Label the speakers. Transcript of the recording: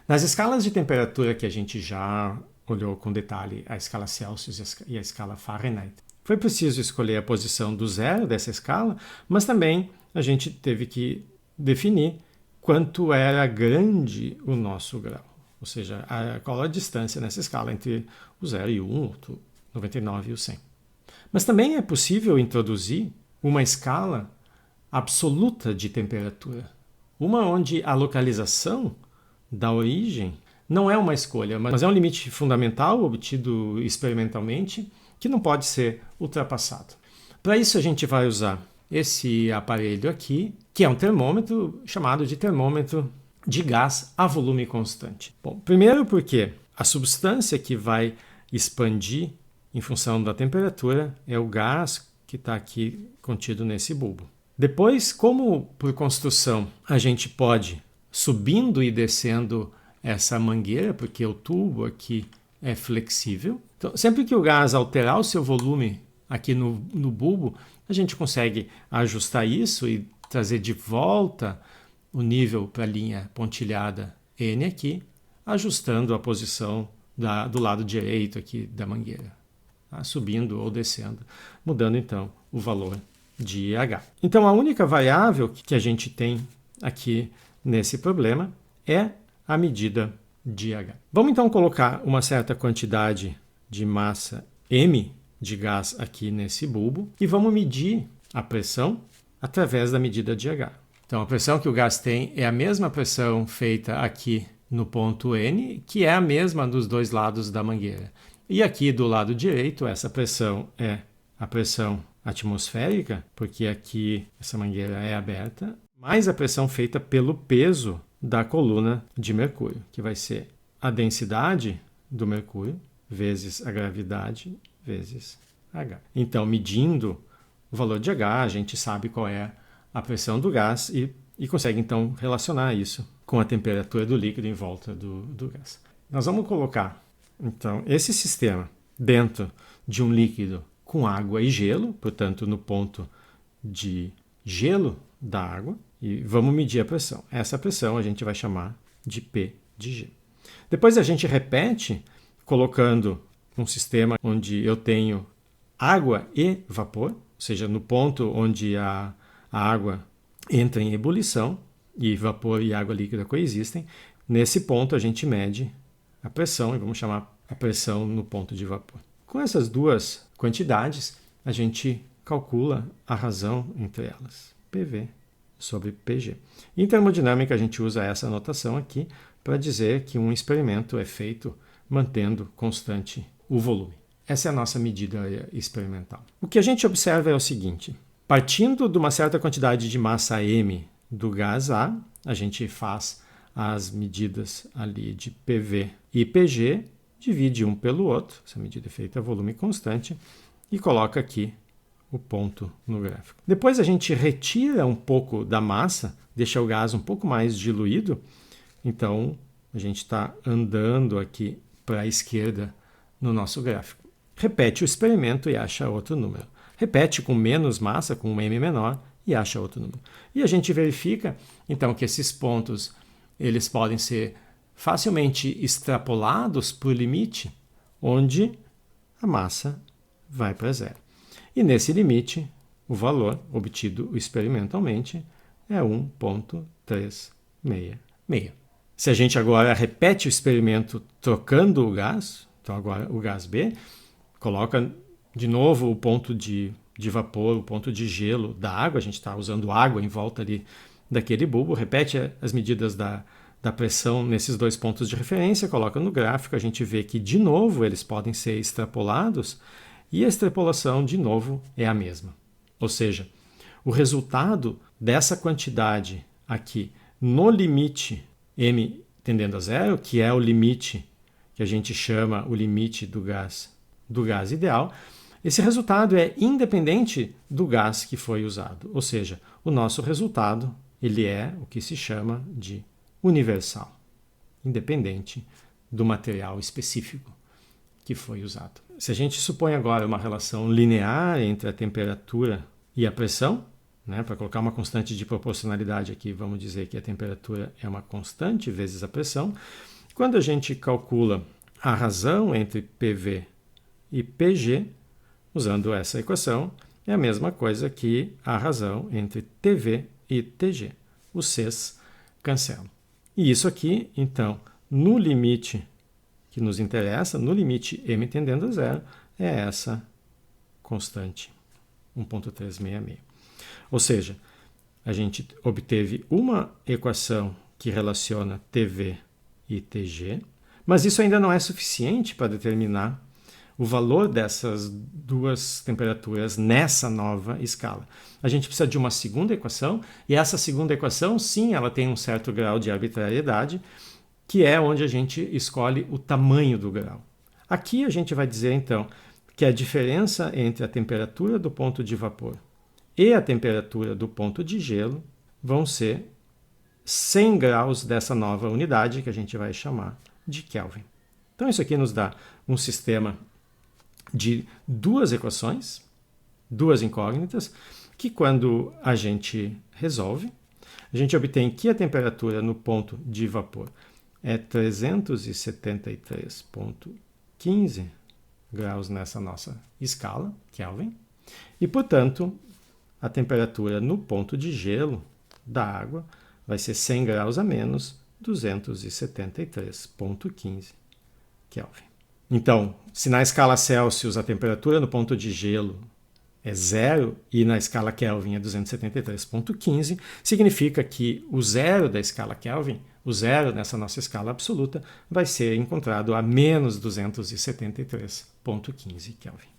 Speaker 1: Nas escalas de temperatura que a gente já olhou com detalhe, a escala Celsius e a escala Fahrenheit, foi preciso escolher a posição do zero dessa escala, mas também a gente teve que definir quanto era grande o nosso grau. Ou seja, qual a distância nessa escala entre o 0 e o 1, o 99 e o 100. Mas também é possível introduzir uma escala absoluta de temperatura. Uma onde a localização da origem não é uma escolha, mas é um limite fundamental obtido experimentalmente que não pode ser ultrapassado. Para isso a gente vai usar esse aparelho aqui, que é um termômetro chamado de termômetro de gás a volume constante. Bom, primeiro porque a substância que vai expandir em função da temperatura é o gás que está aqui contido nesse bulbo. Depois, como por construção a gente pode subindo e descendo essa mangueira, porque o tubo aqui é flexível. Então, sempre que o gás alterar o seu volume aqui no bulbo, a gente consegue ajustar isso e trazer de volta o nível para a linha pontilhada N aqui, ajustando a posição do lado direito aqui da mangueira, tá? Subindo ou descendo, mudando então o valor de H. Então a única variável que a gente tem aqui nesse problema é a medida de H. Vamos então colocar uma certa quantidade de massa M de gás aqui nesse bulbo e vamos medir a pressão através da medida de H. Então a pressão que o gás tem é a mesma pressão feita aqui no ponto N, que é a mesma dos dois lados da mangueira. E aqui do lado direito, essa pressão é a pressão atmosférica, porque aqui essa mangueira é aberta, mais a pressão feita pelo peso da coluna de mercúrio, que vai ser a densidade do mercúrio vezes a gravidade vezes H. Então, medindo o valor de H, a gente sabe qual é a pressão do gás e consegue então relacionar isso com a temperatura do líquido em volta do gás. Nós vamos colocar então esse sistema dentro de um líquido com água e gelo, portanto no ponto de gelo da água, e vamos medir a pressão. Essa pressão a gente vai chamar de P de G. Depois a gente repete colocando um sistema onde eu tenho água e vapor, ou seja, no ponto onde a água entra em ebulição e vapor e água líquida coexistem. Nesse ponto a gente mede a pressão e vamos chamar a pressão no ponto de vapor. Com essas duas quantidades, a gente calcula a razão entre elas, PV sobre PG. Em termodinâmica, a gente usa essa notação aqui para dizer que um experimento é feito mantendo constante o volume. Essa é a nossa medida experimental. O que a gente observa é o seguinte: partindo de uma certa quantidade de massa M do gás A, a gente faz as medidas ali de PV e PG, divide um pelo outro, essa medida é feita a volume constante, e coloca aqui o ponto no gráfico. Depois a gente retira um pouco da massa, deixa o gás um pouco mais diluído, então a gente está andando aqui para a esquerda no nosso gráfico. Repete o experimento e acha outro número. Repete com menos massa, com um M menor, e acha outro número. E a gente verifica, então, que esses pontos eles podem ser facilmente extrapolados por limite, onde a massa vai para zero. E nesse limite, o valor obtido experimentalmente é 1,366. Se a gente agora repete o experimento trocando o gás, então agora o gás B, coloca de novo o ponto de vapor, o ponto de gelo da água, a gente está usando água em volta ali daquele bulbo, repete as medidas da pressão nesses dois pontos de referência, coloca no gráfico, a gente vê que de novo eles podem ser extrapolados e a extrapolação de novo é a mesma. Ou seja, o resultado dessa quantidade aqui no limite M tendendo a zero, que é o limite que a gente chama o limite do gás ideal, esse resultado é independente do gás que foi usado. Ou seja, o nosso resultado ele é o que se chama de universal, independente do material específico que foi usado. Se a gente supõe agora uma relação linear entre a temperatura e a pressão, para colocar uma constante de proporcionalidade aqui, vamos dizer que a temperatura é uma constante vezes a pressão, Quando a gente calcula a razão entre PV e PG, usando essa equação, é a mesma coisa que a razão entre TV e TG. Os Cs cancelam. E isso aqui, então, no limite que nos interessa, no limite m tendendo a zero, é essa constante 1.366. Ou seja, a gente obteve uma equação que relaciona TV e TG, mas isso ainda não é suficiente para determinar o valor dessas duas temperaturas nessa nova escala. A gente precisa de uma segunda equação, e essa segunda equação, sim, ela tem um certo grau de arbitrariedade, que é onde a gente escolhe o tamanho do grau. Aqui a gente vai dizer, então, que a diferença entre a temperatura do ponto de vapor e a temperatura do ponto de gelo vão ser 100 graus dessa nova unidade, que a gente vai chamar de Kelvin. Então isso aqui nos dá um sistema de duas equações, duas incógnitas, que quando a gente resolve, a gente obtém que a temperatura no ponto de vapor é 373,15 graus nessa nossa escala, Kelvin, e, portanto, a temperatura no ponto de gelo da água vai ser 100 graus a menos, 273,15 Kelvin. Então, se na escala Celsius a temperatura no ponto de gelo é 0 e na escala Kelvin é 273,15, significa que o zero da escala Kelvin, o zero nessa nossa escala absoluta, vai ser encontrado a menos 273,15 Kelvin.